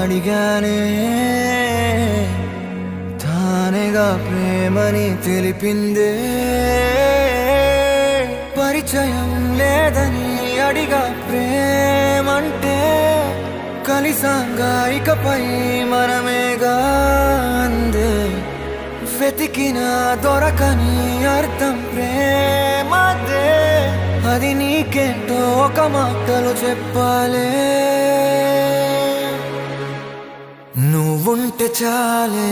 అడిగానే తానేగా ప్రేమని తెలిపిందే పరిచయం లేదని అడిగా ప్రేమంటే కలిసాంగా ఇకపై మనమేగా అందే వెతికిన దొరకని అర్థం ప్రేమదే అది నీకేంటో ఒక మాటలో చెప్పాలే నువ్వుంటే చాలే